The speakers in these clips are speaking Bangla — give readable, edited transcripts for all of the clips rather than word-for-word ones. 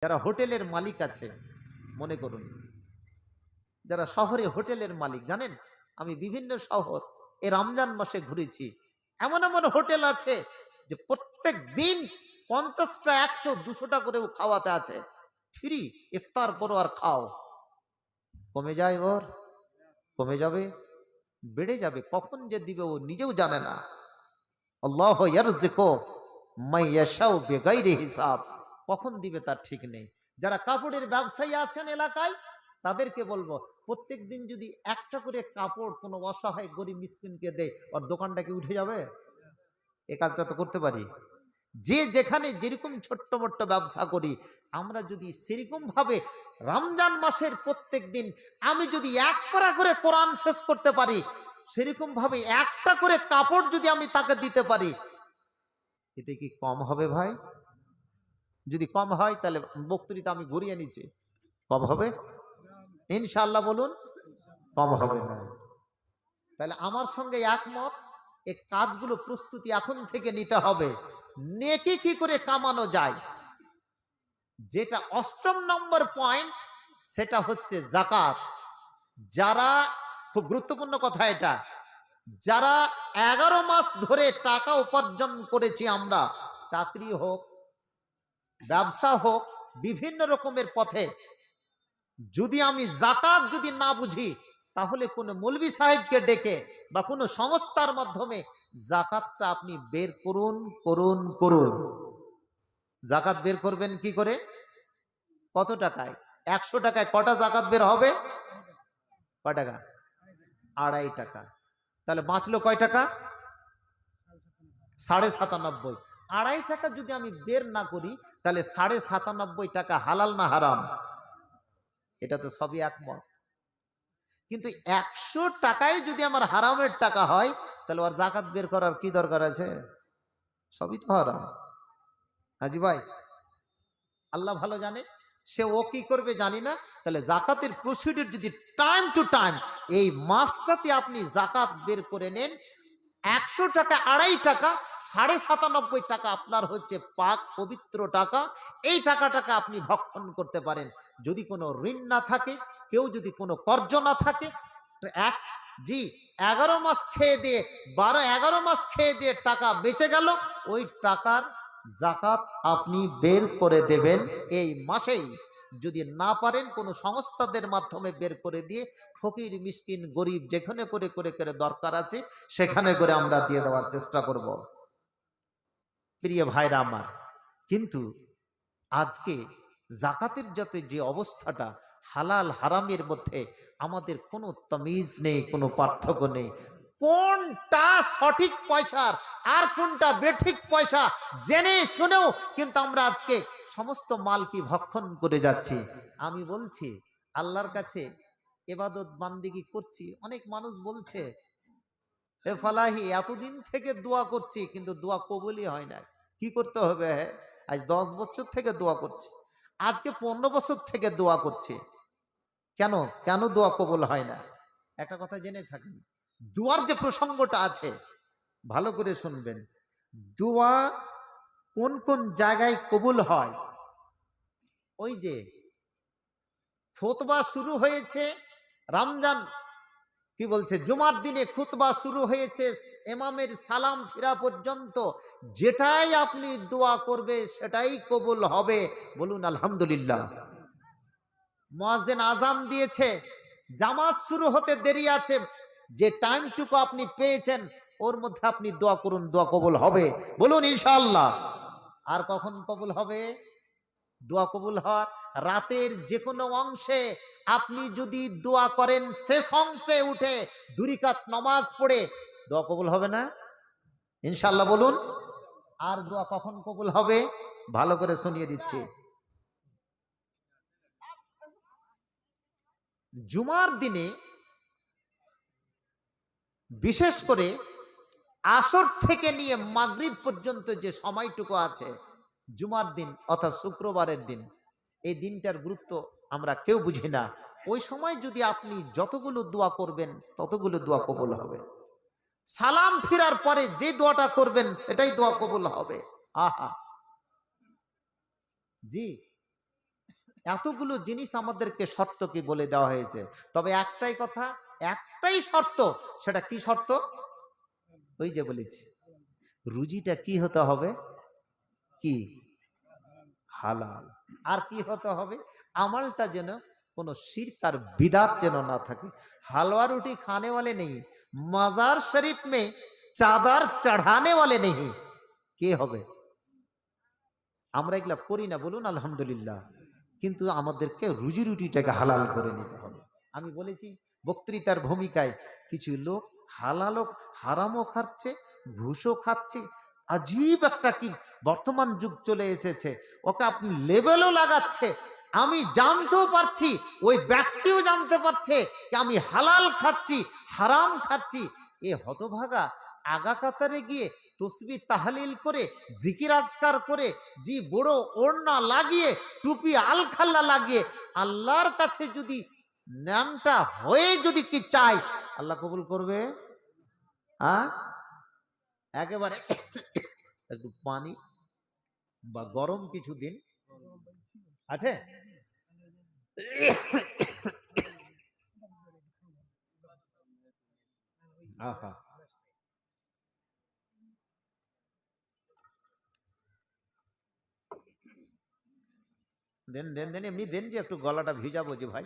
যারা হোটেলের মালিক আছে, মনে করুন যারা শহরে হোটেলের মালিক, জানেন আমি বিভিন্ন শহর এই রমজান মাসে ঘুরেছি, এমন এমন হোটেল আছে যে প্রত্যেক দিন 50টা 100 200টা করেও খাওয়াতে আছে, ফ্রি, ইফতার করো আর খাও। কমে যায় ওর, কমে যাবে, বেড়ে যাবে, কখন যে দিবে ও নিজেও জানে না। আল্লাহ ইয়ারযুকু মান ইয়াশাউ বিগাইরি হিসাব, কখন দিবে তার ঠিক নেই। যারা কাপড়ের ব্যবসায়ী আছেন এলাকায়, তাদেরকে বলবো প্রত্যেক দিন যদি একটা করে কাপড় কোনো অসহায় গরিব মিসকিনকে দেয়, ওর দোকানটা কি উঠে যাবে? এ কাজটা তো করতে পারি। যে যেখানে যেরকম ছোট্ট মোট্ট ব্যবসা করি, আমরা যদি সেরকম ভাবে রমজান মাসের প্রত্যেক দিন আমি যদি এক পারা করে কোরআন শেষ করতে পারি, সেরকম ভাবে একটা করে কাপড় যদি আমি তাকে দিতে পারি, এতে কি কম হবে ভাই? যদি কম হয় তাহলে বক্তৃতা আমি ঘুরিয়ে নিচ্ছি, কম হবে ইনশাআল্লাহ? বলুন কম হবে না। তাহলে আমার সঙ্গে একমত, এই কাজগুলো প্রস্তুতি এখন থেকে নিতে হবে। নেকি কি করে কামানো যায়, যেটা 8ম নম্বর পয়েন্ট, সেটা হচ্ছে যাকাত। যারা, খুব গুরুত্বপূর্ণ কথা এটা, যারা 11 মাস ধরে টাকা উপার্জন করেছি আমরা, চাকরি হোক ব্যবসা হোক বিভিন্ন রকমের পথে, যদি আমি যাকাত যদি না বুঝি, তাহলে কোনো মৌলভী সাহেবকে ডেকে বা কোনো সংস্থার মাধ্যমে যাকাতটা আপনি বের করুন করুন করুন। যাকাত বের করবেন কি করে? কত টাকায়? 100 টাকায় কটা যাকাত বের হবে? কয় টাকা? 2.5 টাকা। তাহলে বাঁচলো কয় টাকা? 97.5। 2.5 টাকা যদি আমি বের না করি, তাহলে 97.5 টাকা হালাল না হারাম? এটা তো সবই একমত। কিন্তু 100 টাকায় যদি আমার হারামের টাকা হয়, তাহলে ওর যাকাত বের করার কি দরকার আছে? সবই তো হারাম। হাজি ভাই, আল্লাহ ভালো জানে, সে ও কি করবে জানি না। তাহলে যাকাতের প্রসিডিউর যদি টাইম টু টাইম এই মাসটাতে আপনি যাকাত বের করে নেন, 100 টাকা 2.5 টাকা, 97.5 টাকা আপনার হচ্ছে পাক পবিত্র টাকা। এই টাকাটাকে আপনি ভক্ষণ করতে পারেন। যদি কোনো ঋণ না থাকে, কেউ যদি কোনো কর্জ না থাকে, এক জি 11 মাস খেয়ে দিয়ে 11 মাস খেয়ে দিয়ে টাকা বেঁচে গেল, ওই টাকার যাকাত আপনি বের করে দেবেন এই মাসেই। যদি না পারেন কোনো সংস্থাদের মাধ্যমে বের করে দিয়ে, ফকির মিসকিন গরিব যেখানে করে করে করে দরকার আছে সেখানে করে আমরা দিয়ে দেওয়ার চেষ্টা করব। প্রিয় ভাইরা আমার, কিন্তু আজকে যাকাতের যত যে অবস্থাটা, হালাল হারামের মধ্যে আমাদের কোনো তামিজ নেই, কোনো পার্থক্য নেই। কোনটা সঠিক পয়সার আর কোনটা বেঠিক পয়সা জেনে শুনেও কিন্তু আমরা আজকে সমস্ত মাল কি ভক্ষণ করে যাচ্ছি। আমি বলছি আল্লাহর কাছে ইবাদত বান্দিগি করছি, অনেক মানুষ বলছে হে ফালাহি এতদিন থেকে দোয়া করছি কিন্তু দোয়া কবুলই হয় না। কি করতে হবে? আজ 10 বছর থেকে দোয়া করছি, আজকে 15 বছর থেকে দোয়া করছি, কেন কেন দোয়া কবুল হয় না? একটা কথা জেনে থাকেন, দোয়ার যে প্রসঙ্গটা আছে ভালো করে শুনবেন। দোয়া কোন কোন জায়গায় কবুল হয়? ওই যে খুতবা শুরু হয়েছে রমজান, কি বলছে, জুমার দিনে খুতবা শুরু হয়েছে, ইমামের সালাম ফিরা পর্যন্ত যেটাই আপনি দোয়া করবে সেটাই কবুল হবে। বলুন আলহামদুলিল্লাহ। মুয়াজ্জিন আজান দিয়েছে, জামাত শুরু হতে দেরি আছে, যে টাইমটুকু আপনি পেয়েছেন ওর মধ্যে আপনি দোয়া করুন, দোয়া কবুল হবে। বলুন ইনশাআল্লাহ। আর কখন কবুল হবে দোয়া? কবুল হওয়ার রাতের যে কোনো অংশে আপনি যদি দোয়া করেন, শেষ অংশে উঠে 2 রাকাত নামাজ পড়ে, দোয়া কবুল হবে না ইনশাআল্লাহ? বলুন। আর দোয়া কখন কবুল হবে ভালো করে শুনিয়ে দিচ্ছি। জুমার দিনে বিশেষ করে আসর থেকে নিয়ে মাগরিব পর্যন্ত যে সময়টুকু আছে, জুমার দিন অর্থাৎ শুক্রবারের দিন, এই দিনটার গুরুত্ব আমরা কেউ বুঝি না। ওই সময় যদি আপনি যতগুলো দোয়া করবেন ততগুলো দোয়া কবুল হবে। সালাম ফিরার পরে যে দোয়াটা করবেন সেটাই দোয়া কবুল হবে। আহা জি, এতগুলো জিনিস আমাদেরকে শর্ত কি বলে দেওয়া হয়েছে, তবে একটাই কথা, একটাই শর্ত। সেটা কি শর্ত? ওই যে বলেছি, রুজিটা কি হতে হবে? কি? হালাল। আর কি হতে হবে? আমলটা যেন কোনো শিরক আর বিদাত যেন না থাকে। হালवा रोटी खाने वाले नहीं, मजार शरीफ में चादर चढ़ाने वाले नहीं। কে হবে? আমরা এগুলা করি না, বলুন আলহামদুলিল্লাহ। কিন্তু আমাদেরকে রুজি রুটিটাকে হালাল করে নিতে হবে। আমি বলেছি বক্তৃতার ভূমিকায়, কিছু লোক হালালও হারামও খাচ্ছে, ঘুষও খাচ্ছে। আজীব একটা কি বর্তমান যুগ চলে এসেছে, ওকে আপনি লেবেলও লাগাচ্ছে। আমি জানতেও পারছি, ওই ব্যক্তিও জানতে পারছে যে আমি হালাল খাচ্ছি, হারাম খাচ্ছি। এ হতভাগা আগা কাতারে গিয়ে তসবি তাহলিল করে, জিকির আজকার করে, জি বড় ওড়না লাগিয়ে, টুপি আলখাল্লা লাগিয়ে আল্লাহর কাছে যদি ন্যাংটা হয়ে যদি কি চাই, আল্লাহ কবুল করবে? একেবারে একটু পানি বা গরম কিছু দিন আছে, আহা দেন দেন দেন, এমনি দেন যে একটু গলাটা ভিজাবো যে ভাই।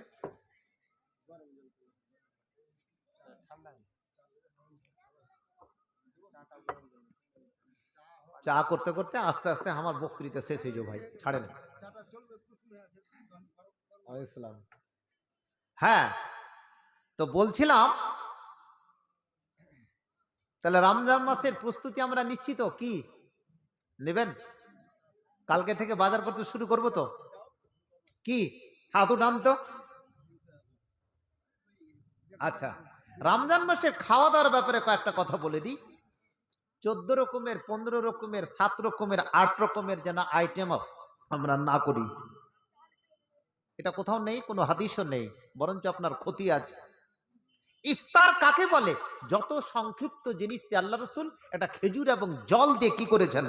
চা করতে করতে আস্তে আস্তে আমার বক্তৃতা শেষ হয়ে যাবে ভাই, ছাড়েন। ইসলাম, হ্যাঁ, তো বলছিলাম, তাহলে রমজান মাসের প্রস্তুতি আমরা নিশ্চিত কি নেবেন? কালকে থেকে বাজার করতে শুরু করব তো? কি হাত উঠান তো। আচ্ছা, রমজান মাসে খাওয়া দাওয়ার ব্যাপারে কয়েকটা কথা বলে দিই। 14 রকমের, 15 রকমের, 7 রকমের, 8 রকমের যেন আইটেম আমরা না করি। এটা কোথাও নেই, কোনো হাদিসও নেই, বরঞ্চ আপনার ক্ষতি আছে। ইফতার কাকে বলে? যত সংক্ষিপ্ত জিনিস দিয়ে আল্লাহ রসুল এটা খেজুর এবং জল দিয়ে কি করেছেন?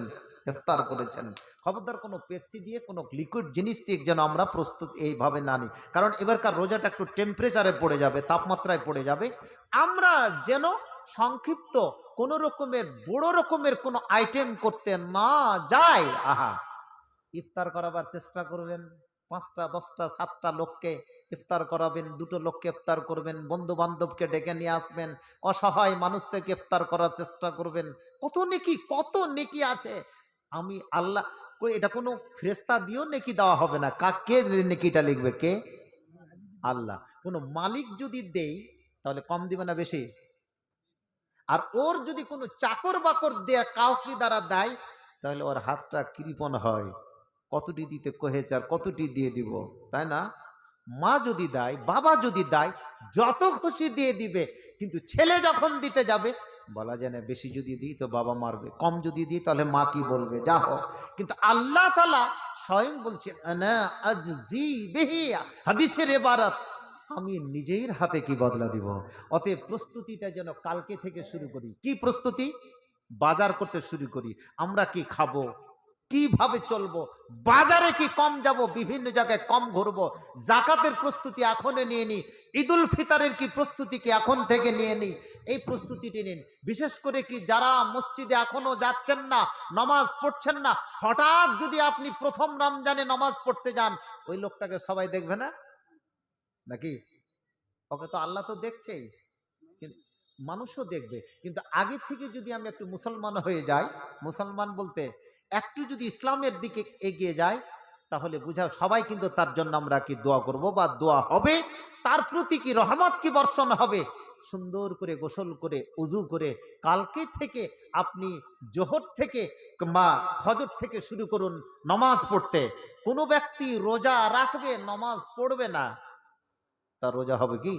ইফতার করেছেন। খবরদার কোনো পেপসি দিয়ে, কোনো লিকুইড জিনিস দিয়ে যেন আমরা প্রস্তুত এইভাবে না নিই, কারণ এবারকার রোজাটা একটু টেম্পারেচারে পড়ে যাবে, তাপমাত্রায় পড়ে যাবে। আমরা যেন সংক্ষিপ্ত কোনো রকমের বড় রকমের কোনো আইটেম করতে না যাই। আহা, ইফতার করাবার চেষ্টা করবেন, 5টা 10টা 7টা লোককে ইফতার করাবেন, 2টো লোককে ইফতার করবেন, বন্ধু বান্ধবকে ডেকে নিয়ে আসবেন, অসহায় মানুষ থেকে ইফতার করার চেষ্টা করবেন। কত নেকি আছে। আমি আল্লাহ, এটা কোনো ফেরেশতা দিয়েও নেকি দেওয়া হবে না। কাকে নেকিটা লিখবে? কে? আল্লাহ। কোনো মালিক যদি দেই তাহলে কম দিবে না বেশি? আর ওর যদি কোনো চাকর বাকর দেয়া কাউকে দ্বারা দেয়, তাহলে ওর হাতটা কৃপণ হয়, কতটি দিতে কহেছে আর কতটি দিয়ে দিব, তাই না? মা যদি দেয়, বাবা যদি দেয়, যত খুশি দিয়ে দিবে। কিন্তু ছেলে যখন দিতে যাবে, বলা যায় না বেশি যদি দিই তো বাবা মারবে, কম যদি দিই তাহলে মা কি বলবে, যা হোক। কিন্তু আল্লাহ তাআলা স্বয়ং বলছে আনা আজজি বিহি, হাদিসের ইবারত, আমি নিজের হাতে কি বদলা দিব। অতএব প্রস্তুতিটা যেন কালকে থেকে শুরু করি। কি প্রস্তুতি? বাজার করতে শুরু করি। আমরা কি খাবো, কিভাবে চলবো, বাজারে কি কম যাব, বিভিন্ন জায়গায় কম ঘুরবো, জাকাতের প্রস্তুতি এখনই নিয়ে নিই, ঈদুল ফিতরের কি প্রস্তুতি কি এখন থেকে নিয়ে নিই। এই প্রস্তুতিটি নিন। বিশেষ করে কি যারা মসজিদে এখনো যাচ্ছেন না, নামাজ পড়ছেন না, হঠাৎ যদি আপনি প্রথম রমজানে নামাজ পড়তে যান, ওই লোকটাকে সবাই দেখবে না নাকি? ওকে তো আল্লাহ তো দেখছেই, মানুষও দেখবে। কিন্তু আগে থেকে যদি আমি একটু মুসলমান হয়ে যাই, মুসলমান বলতে একটু যদি ইসলামের দিকে এগিয়ে যায়, তাহলে বুঝাও সবাই কিন্তু তার জন্য আমরা কি দোয়া করব বা দোয়া হবে, তার প্রতি কি রহমত কি বর্ষণ হবে। সুন্দর করে গোসল করে উজু করে কালকে থেকে আপনি জোহর থেকে বা ফজর থেকে শুরু করুন নামাজ পড়তে। কোনো ব্যক্তি রোজা রাখবে, নামাজ পড়বে না, তার রোজা হবে কি?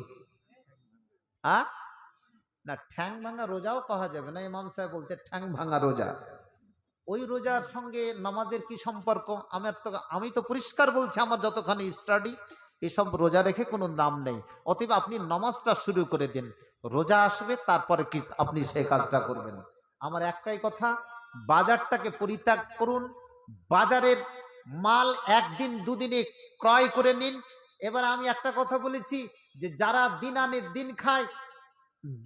না, ঠ্যাং ভাঙা রোজাও কহা যাবে না। ইমাম সাহেব বলছে ঠ্যাং ভাঙা রোজা। ওই রোজার সঙ্গে নামাজের কি সম্পর্ক? আমি তো পরিষ্কার বলছি, আমার যতখানি স্টাডি, এসব রোজা রেখে কোনো নাম নেই। অতএব আপনি নামাজটা শুরু করে দিন, রোজা আসবে তারপরে কি আপনি সেই কাজটা করবেন। আমার একটাই কথা, বাজারটাকে পরিত্যাগ করুন। বাজারের মাল একদিন দুদিনে ক্রয় করে নিন। এবার আমি একটা কথা বলেছি যে যারা দিন আনে দিন খায়,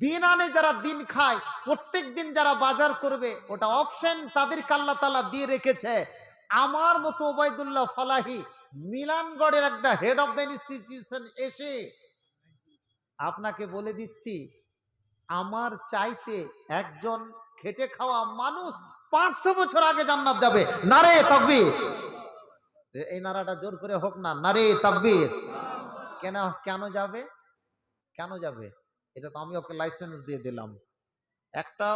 দিন আনে যারা দিন খায়, প্রত্যেক দিন যারা বাজার করবে, ওটা অপশন তাদেরকে আল্লাহ তাআলা দিয়ে রেখেছে। আমার মতো ওবায়দুল্লাহ ফালাহি মিলানগড়ের একটা হেড অফ দ্য ইনস্টিটিউশন এসে আপনাকে বলে দিচ্ছি, আমার চাইতে একজন খেটে খাওয়া মানুষ 500 বছর আগে জান্নাত যাবে। নারে তাকবীর! এই নারাটা জোর করে হোক না, নারে তাকবীর! কেন কেন যাবে? কেন যাবে? এটা তো আমি ওকে লাইসেন্স দিয়ে দিলাম। একটা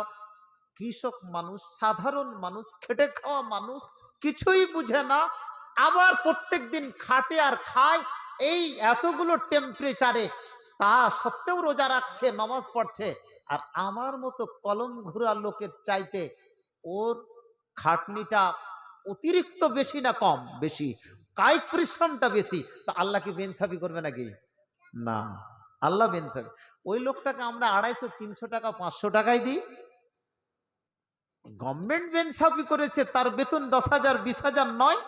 কৃষক মানুষ, সাধারণ মানুষ, খেটে খাওয়া মানুষ, কিছুই বুঝে না, আবার প্রত্যেক দিন খাটে আর খায়, এই এতগুলো টেম্পারেচারে তা সত্ত্বেও রোজা রাখছে, নামাজ পড়ছে। আর আমার মতো কলম ঘুরা লোকের চাইতে ওর খাটনিটা অতিরিক্ত বেশি না কম? বেশি। কায়িক পরিশ্রমটা বেশি। তো আল্লাহ কি বেইনসাফি করবে নাকি? না, আল্লাহ বেইনসাফি। ওই লোকটাকে আমরা 250, 300 টাকা, 500 টাকায় দিই। গভর্নমেন্ট বেইনসাফি করেছে, তার বেতন 10,000, 20,000 নয়,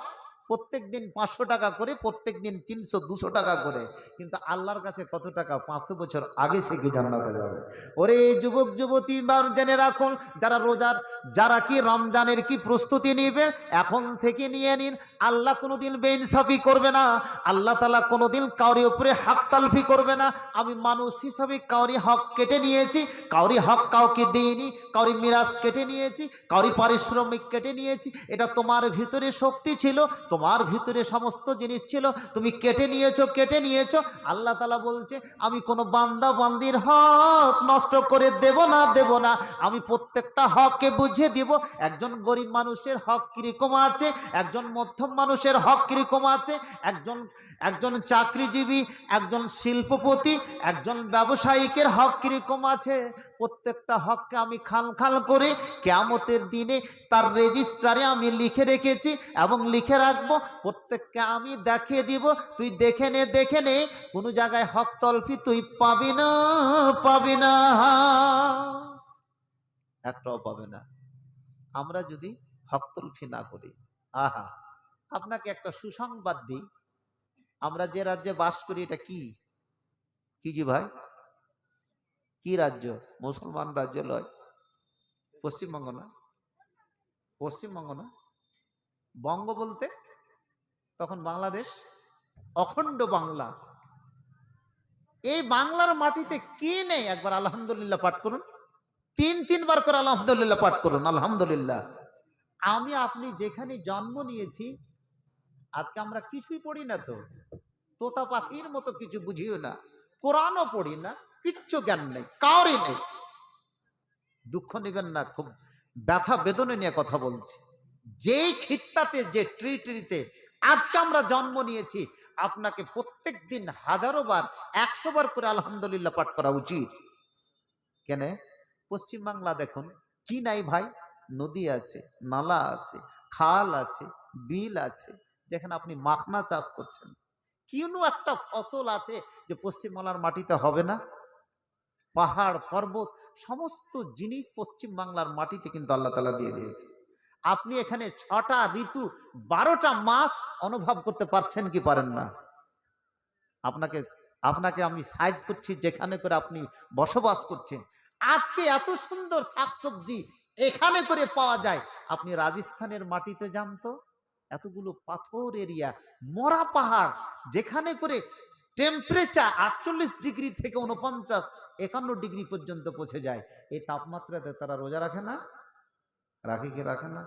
প্রত্যেক দিন 500 টাকা করে, প্রত্যেক দিন 300, 200 টাকা করে। কিন্তু আল্লাহর কাছে কত টাকা? 500 বছর আগে সে কি জান্নাতে যাবে। ওরে যুবক যুবতী, জেনে রাখুন, যারা রোজার, যারা কি রমজানের কি প্রস্তুতি নেবেন, এখন থেকে নিয়ে নিন। আল্লাহ কোনোদিন বেইনসাফি করবে না। আল্লাহ তাআলা কোনোদিন কাউরি উপরে হক তালফি করবে না। আমি মানুষ হিসাবে কাউরি হক কেটে নিয়েছি, কাউরি হক কাউকে দিইনি, কাউরি মিরাজ কেটে নিয়েছি, কাউরি পারিশ্রমিক কেটে নিয়েছি। এটা তোমার ভিতরে শক্তি ছিল, তোমার ভিতরে সমস্ত জিনিস ছিল, তুমি কেটে নিয়েছো। আল্লাহ তাআলা বলছে, আমি কোনো বান্দা বান্দির হক নষ্ট করে দেব না। আমি প্রত্যেকটা হককে বুঝিয়ে দিব। একজন গরিব মানুষের হক কিরকম আছে, একজন মধ্যম মানুষের হক কিরকম আছে, একজন চাকরিজীবী, একজন শিল্পপতি, একজন ব্যবসায়িকের হক কিরকম আছে, প্রত্যেকটা হককে আমি খাল করে কিয়ামতের দিনে তার রেজিস্টারে আমি লিখে রেখেছি এবং লিখে রাখবো। প্রত্যেককে আমি দেখিয়ে দিব, তুই দেখে নে, কোনো জায়গায় হক তলফি তুই পাবি না, একটাও পাবে না। আমরা যদি হক তলফি না করি। আহা, আপনাকে একটা সুসংবাদ দিই, আমরা যে রাজ্যে বাস করি, এটা কি জি ভাই? কি রাজ্য? মুসলমান রাজ্য নয়। পশ্চিমবঙ্গ না? পশ্চিমবঙ্গ না, বঙ্গ বলতে তখন বাংলাদেশ, অখণ্ড বাংলা। এই বাংলার মাটিতে কি নেই? একবার আলহামদুলিল্লাহ পাঠ করুন, 3-3 বার করে আলহামদুলিল্লাহ পাঠ করুন। আলহামদুলিল্লাহ। আমি আপনি যেখানে জন্ম নিয়েছি, আজকে আমরা কিছুই পড়ি না, তো তোতা পাখির মতো কিছু বুঝিও না, কোরআনও পড়ি না, কিচ্ছু জ্ঞান নেই, কারই নেই। দুঃখ নেবেন না, খুব ব্যথা বেদনা নিয়ে কথা বলছি। যেই খিত্তাতে, যে ট্রিতে আজকে আমরা জন্ম নিয়েছি, আপনাকে প্রত্যেক দিন 1000 বার, 100 বার করে আলহামদুলিল্লাহ পাঠ করা উচিত। কেন? পশ্চিমবাংলা দেখুন, কি নাই ভাই? নদী আছে, নালা আছে, খাল আছে, বিল আছে, যেখানে আপনি মাখনা চাষ করছেন। কোনো একটা ফসল আছে যে পশ্চিমবাংলার মাটিতে হবে না? পাহাড় পর্বত সমস্ত জিনিস পশ্চিমবাংলার মাটিতে কিন্তু আল্লাহ তাআলা দিয়ে দিয়েছে। আপনি এখানে 6টা ঋতু, 12টা মাস অনুভব করতে পারছেন কি পারেন না? আপনাকে আমি সাইজ করছি যেখানে করে আপনি বসবাস করছেন। আজকে এত সুন্দর শাকসবজি এখানে করে পাওয়া যায়। আপনি রাজস্থানের মাটিতে যান তো, এতগুলো পাথর এরিয়া, মরা পাহাড়, যেখানে করে টেম্পারেচার 48 ডিগ্রি থেকে 49-51 ডিগ্রি পর্যন্ত পৌঁছে যায়। এই তাপমাত্রাতে তারা রোজা রাখে না? রাখে কি রাখে না?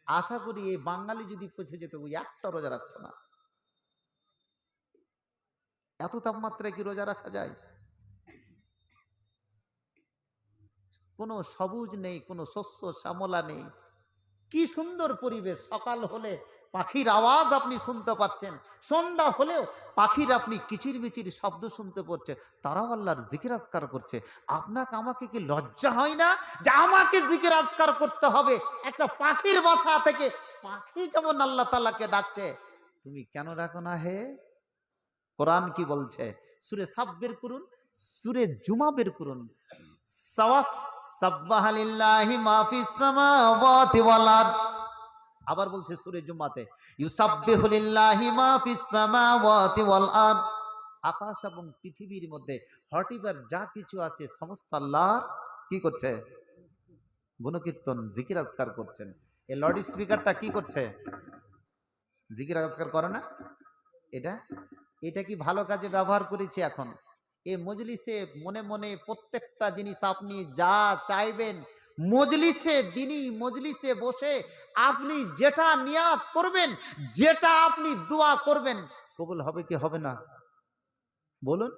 আশা করি এই বাঙালি যদি পৌঁছে যেত, ওই একটা রোজা রাখতো না। এত তাপমাত্রায় কি রোজা রাখা যায়? কোনো সবুজ নেই, কোনো শস্য শ্যামলা নেই। কি সুন্দর পরিবেশ! সকাল হলে পাখির আওয়াজ আপনি শুনতে পাচ্ছেন, সন্ধ্যা হলেও পাখির আপনি কিচির মিচির শব্দ শুনতে পাচ্ছে, তারাও আল্লাহর জিকির আজকার করছে। আপনাকে আমাকে কি লজ্জা হয় না যে আমাকে জিকির আজকার করতে হবে? একটা পাখির বাসা থেকে পাখি যেমন আল্লাহ তাআলাকে ডাকছে, তুমি কেন ডাকো না হে? কোরআন কি বলছে? সূরা সাফ বের করুন, সূরা জুমা বের করুন। সাওয়াফ, সাব্বাহা লিল্লাহি মা ফিস সামাওয়াতি ওয়াল আরদ। আবার বলছে সূরা জুমাতে, ইউসাব্বিহু লিল্লাহি মা ফিস সামাওয়াতি ওয়াল আরদ, আকাশ এবং পৃথিবীর মধ্যে হটিবার যা কিছু আছে সমস্ত আল্লাহর কি করছে? গুণকীর্তন, জিকির আজকার করছেন। এই লাউড স্পিকারটা কি করছে? জিকির আজকার করে না? এটা এটা কি ভালো কাজে ব্যবহার করেছি? এখন এই মজলিসে মনে মনে প্রত্যেকটা জিনিস আপনি যা চাইবেন, মজলিসে দিনই মজলিসে বসে আপনি যেটা নিয়াত করবেন, যেটা আপনি দোয়া করবেন, কবুল হবে কি হবে না? বলুন,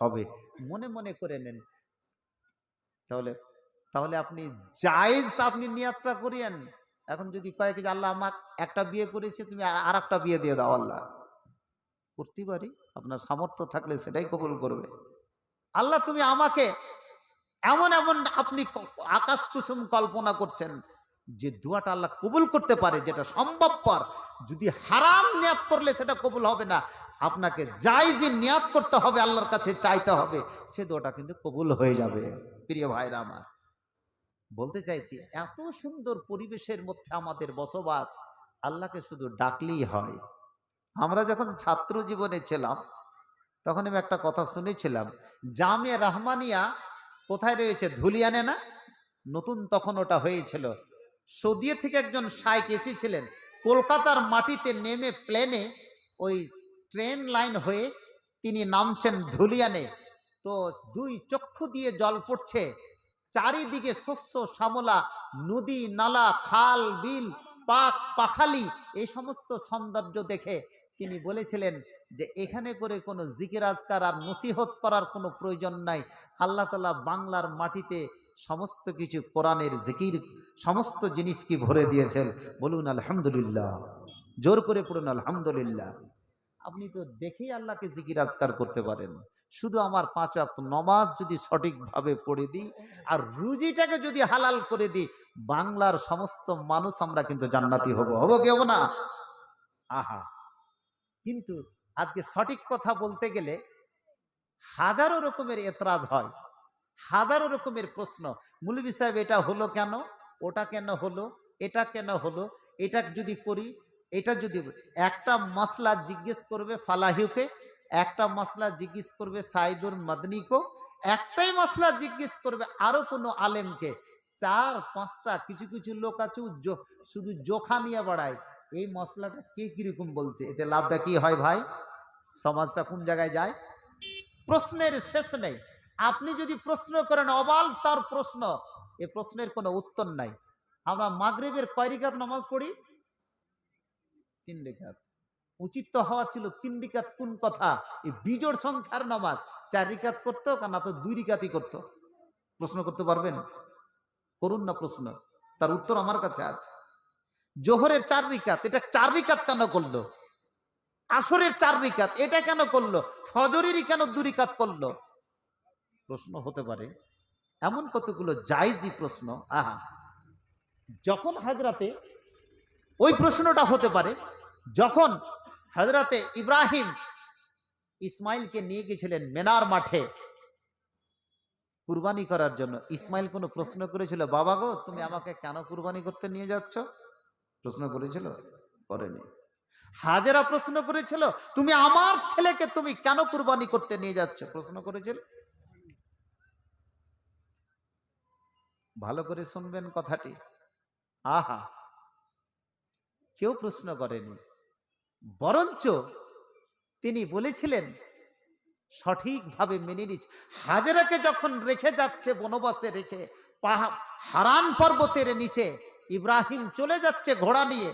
হবে। মনে মনে করে নেন। তাহলে তাহলে আপনি জায়েজ আপনি নিয়াতটা করিয়েন। এখন যদি কয়েক যে আল্লাহ আমার একটা বিয়ে করেছে, তুমি আর একটা বিয়ে দিয়ে দাও, আল্লাহ করতে পারি, আপনার সামর্থ্য থাকলে সেটাই কবুল করবে। আল্লাহ তুমি আমাকে এমন এমন আপনি আকাশ কুসুম কল্পনা করছেন যে দোয়াটা আল্লাহ কবুল করতে পারে, যেটা সম্ভবপর। যদি হারাম নিয়াত করলে সেটা কবুল হবে না, আপনাকে জায়েজই নিয়াত করতে হবে, আল্লাহর কাছে চাইতে হবে, সে দোয়াটা কিন্তু কবুল হয়ে যাবে। প্রিয় ভাইরা আমার, বলতে চাইছি এত সুন্দর পরিবেশের মধ্যে আমাদের বসবাস, আল্লাহকে শুধু ডাকলেই হয়। আমরা যখন ছাত্র জীবনে ছিলাম তখন আমি একটা কথা শুনেছিলাম, জামিয়া রহমানিয়া কোথায় রয়েছে? ধুলিয়ানে না? নতুন তখন ওটা হয়েছিল। সৌদি থেকে একজন শাইখ এসেছিলেন, কলকাতার মাটিতে নেমে প্লেনে ওই ট্রেন লাইন হয়ে তিনি নামছেন ধুলিয়ানে। তো দুই চক্ষু দিয়ে জল পড়ছে, চারিদিকে শস্য শ্যামলা, নদী নালা, খাল বিল, পাক পাখালি, এই সমস্ত সৌন্দর্য দেখে তিনি বলেছিলেন যে এখানে করে কোনো জিকির আজকার আর নসিহত করার কোনো প্রয়োজন নাই। আল্লাহ তাআলা বাংলার মাটিতে সমস্ত কিছু কোরআনের জিকির সমস্ত জিনিস কি ভরে দিয়েছেন। বলুন আলহামদুলিল্লাহ, জোর করে পড়ুন আলহামদুলিল্লাহ। আপনি তো দেখেই আল্লাহকে জিকির আজকার করতে পারেন। শুধু আমার 5 ওয়াক্ত নমাজ যদি সঠিকভাবে পড়ে দিই আর রুজিটাকে যদি হালাল করে দিই, বাংলার সমস্ত মানুষ আমরা কিন্তু জান্নাতি হব। হব কি হব না? আহা, কিন্তু আজকে সঠিক কথা বলতে গেলে হাজারো রকমের এতরাজ হয়, হাজারো রকমের প্রশ্ন। মৌলভী সাহেব এটা হলো কেন, ওটা কেন হলো, এটা কেন হলো, এটা যদি করি, এটা যদি একটা মাসলা জিজ্ঞেস করবে ফালাহিউকে, একটা মাসলা জিজ্ঞেস করবে সাইদুর মাদনীকে, একটাই মাসলা জিজ্ঞেস করবে আরো কোনো আলেমকে। 4-5টা কিছু কিছু লোক আছে শুধু জোখা নিয়ে বাড়ায়, এই মশলাটা কে কিরকম বলছে, এতে লাভটা কি হয় ভাই? সমাজটা কোন জায়গায় যায়? প্রশ্নের শেষ নেই। আপনি যদি প্রশ্ন করেন অবাল তার প্রশ্ন, এ প্রশ্নের কোনো উত্তর নাই। আমরা মাগরিবের কয় রাকাত নামাজ পড়ি? 3 রাকাত। উচিত তো হওয়া ছিল 3 রাকাত। কোন কথা? এই বিজোড় সংখ্যার নামাজ 4 রাকাত করতো, না তো 2 রাকাতই করতো। প্রশ্ন করতে পারবেন? করুন না প্রশ্ন, তার উত্তর আমার কাছে আছে। জোহরের 4 রাকাত, এটা 4 রাকাত কেন করলো? আসরের 4 রাকাত, এটা কেন করলো? ফজরেরই কেন 2 রাকাত করলো? প্রশ্ন হতে পারে এমন কতগুলো জায়েজি প্রশ্ন। আহা, যখন হযরতে ওই প্রশ্নটা হতে পারে যখন হযরতে ইব্রাহিম ইসমাইলকে নিয়ে গেছিলেন মেনার মাঠে কুরবানি করার জন্য। ইসমাইল কোনো প্রশ্ন করেছিল, বাবা গো তুমি আমাকে কেন কুরবানি করতে নিয়ে যাচ্ছ? প্রশ্ন করেছিল? করেনি। হাজেরা প্রশ্ন করেছিল, তুমি আমার ছেলেকে তুমি কেন কুরবানি করতে নিয়ে যাচ্ছ? প্রশ্ন করেছিল? ভালো করে শুনবেন কথাটি। আহা, কেউ প্রশ্ন করেনি, বরঞ্চ তিনি বলেছিলেন সঠিকভাবে মেনে নিচ্ছে। হাজেরাকে যখন রেখে যাচ্ছে বনবাসে রেখে, হারান পর্বতের নিচে ইব্রাহিম চলে যাচ্ছে ঘোড়া নিয়ে,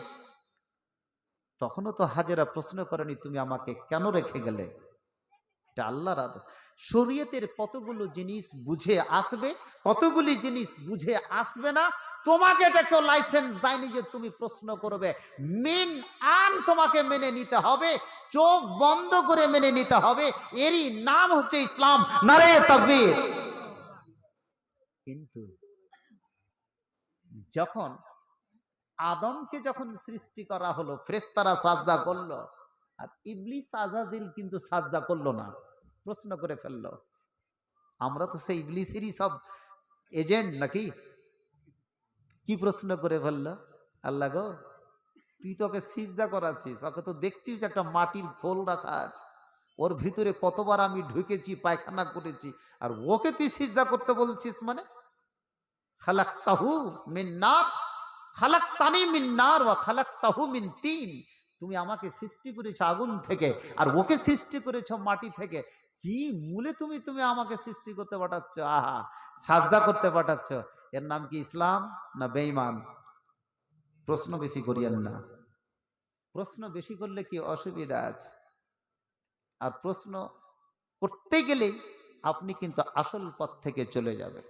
তখনও তো হাজেরা প্রশ্ন করেনি তুমি আমাকে কেন রেখে গেলে? এটা আল্লাহর আদেশ। শরীয়তের কতগুলো জিনিস বুঝে আসবে, কতগুলি জিনিস বুঝে আসবে না। তোমাকে এটা কেউ লাইসেন্স দেয়নি যে তুমি প্রশ্ন করবে। মেন আন তোমাকে মেনে নিতে হবে, চোখ বন্ধ করে মেনে নিতে হবে। এরই নাম হচ্ছে ইসলাম। নারে তাকবীর। কিন্তু যখন আদমকে যখন সৃষ্টি করা হলো, ফেরেশতারা সাজদা করলো, আর ইবলিস আজাজিল কিন্তু সাজদা করলো না, প্রশ্ন করে ফেললো। আমরা তো সেই ইবলিসেরই সব এজেন্ট নাকি? কি প্রশ্ন করে ফেললো? আল্লাহ গো, তুই তো ওকে সিজদা করাচ্ছিস, ওকে তো দেখছিস যে একটা মাটির খোল রাখা আছে, ওর ভিতরে কতবার আমি ঢুকেছি, পায়খানা করেছি, আর ওকে তুই সিজদা করতে বলছিস? মানে খালাকতাহু মিন নার, খালাকতানি মিন নার ওয়া খালাকতাহু মিন তিন। তুমি আমাকে সৃষ্টি করেছো আগুন থেকে, আর ওকে সৃষ্টি করেছো মাটি থেকে। কি মূলে তুমি তুমি আমাকে সৃষ্টি করতে পাঠাচ্ছ, আহা, সাজদা করতে পাঠাচ্ছ। এর নাম কি ইসলাম না বেঈমান? প্রশ্ন বেশি করিয়েন না। প্রশ্ন বেশি করলে কি অসুবিধা আছে? আর প্রশ্ন করতে গেলেই আপনি কিন্তু আসল পথ থেকে চলে যাবেন।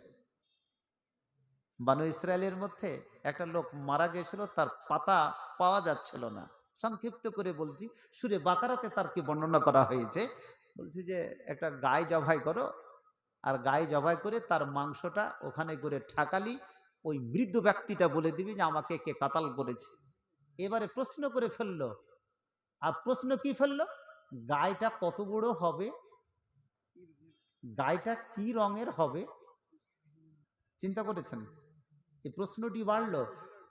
বানু ইসরায়েলের মধ্যে একটা লোক মারা গেছিল, তার পাতা পাওয়া যাচ্ছিল না। সংক্ষিপ্ত করে বলছি, সূরা বাকারাতে তার কি বর্ণনা করা হয়েছে। বলছি যে একটা গায় জবাই করো, আর গায়ে জবাই করে তার মাংসটা ওখানে করে ঠাকালি ওই মৃত ব্যক্তিটা বলে দিবি যে আমাকে কে কাতাল করেছে। এবারে প্রশ্ন করে ফেললো। আর প্রশ্ন কি ফেললো? গায়টা কত বড় হবে, গায়টা কি রঙের হবে। চিন্তা করেছেন? এই প্রশ্নটি বাড়লো,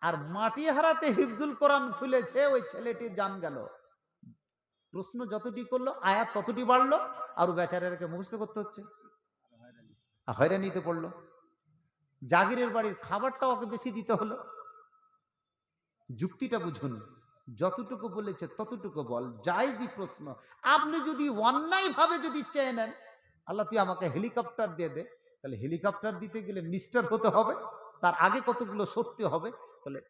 আর মাটি হারাতে হিফজুল কোরআন খুলেছে ওই ছেলেটির জান গেল। প্রশ্ন যতটি করলো আয়াত ততটি বাড়লো, আর বেচারাকে মুখস্থ করতে হচ্ছে, হয়রানিতে পড়লো। জাগিরের বাড়ির খাবারটা ওকে বেশি দিতে হলো। যুক্তিটা বুঝুন, যতটুকু বলেছে ততটুকু বল, জায়েজই প্রশ্ন। আপনি যদি অন্যায় ভাবে যদি চেয়ে নেন, আল্লাহ তুই আমাকে হেলিকপ্টার দিয়ে দে, তাহলে হেলিকপ্টার দিতে গেলে মিনিস্টার হতে হবে, তার আগে কতগুলো সরতে হবে। তাহলে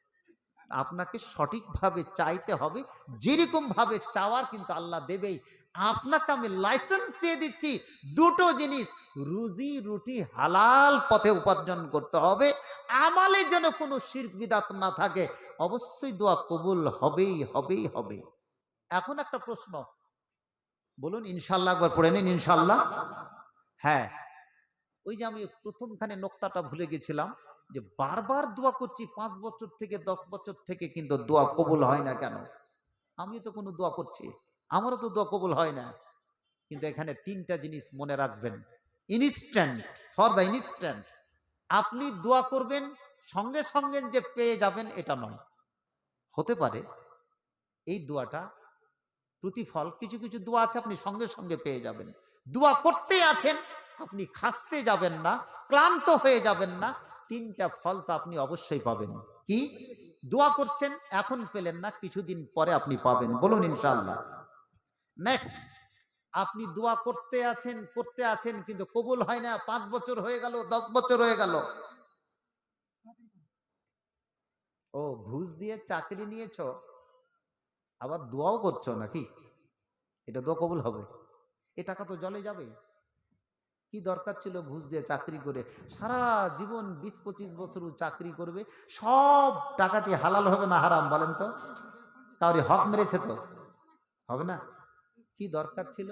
আপনাকে সঠিকভাবে চাইতে হবে, যেরকম ভাবে চাওয়ার কিন্তু আল্লাহ দেবেই। আপনাকে আমি লাইসেন্স দিয়ে দিচ্ছি, দুটো জিনিস, রুজি রুটি হালাল পথে উপার্জন করতে হবে, আমালে যেন কোনো শিরক বিদাত না থাকে, অবশ্যই দোয়া কবুল হবেই হবেই হবে। এখন একটা প্রশ্ন, বলুন ইনশাল্লাহ, একবার পড়ে নিন ইনশাল্লাহ। হ্যাঁ, ওই যে আমি প্রথমখানে নোক্তাটা ভুলে গেছিলাম, যে বারবার দোয়া করছি 5 বছর থেকে 10 বছর থেকে, কিন্তু দোয়া কবুল হয় না কেন? আমি তো কোনো দোয়া করছি, আমারও তো দোয়া কবুল হয় না। কিন্তু এখানে 3টা জিনিস মনে রাখবেন। Instant, for the instant. আপনি দোয়া করবেন সঙ্গে সঙ্গে যে পেয়ে যাবেন এটা নয়। হতে পারে এই দোয়াটা প্রতিফল, কিছু কিছু দোয়া আছে আপনি সঙ্গে সঙ্গে পেয়ে যাবেন। দোয়া করতেই আছেন, আপনি খাসতে যাবেন না, ক্লান্ত হয়ে যাবেন না, 3টা ফল তো আপনি অবশ্যই পাবেন। কি? দোয়া করছেন এখন পেলেন না, কিছুদিন পরে আপনি পাবেন, বলুন ইনশাআল্লাহ। নেক্সট, আপনি দোয়া করতে আছেন কিন্তু কবুল হয় না, 5 বছর হয়ে গেল, 10 বছর হয়ে গেল। ও, ঘুষ দিয়ে চাকরি নিয়েছো, আবার দোয়াও করছো নাকি? এটা দোয়া কবুল হবে? এ টাকা তো জলে যাবে। কি দরকার ছিল ঘুষ দিয়ে চাকরি করে সারা জীবন 20-25 বছর চাকরি করবে, সব টাকাটি হালাল হবে না হারাম বলেন তো? কাউরি হক মেরেছে তো? হবে না। কি দরকার ছিল?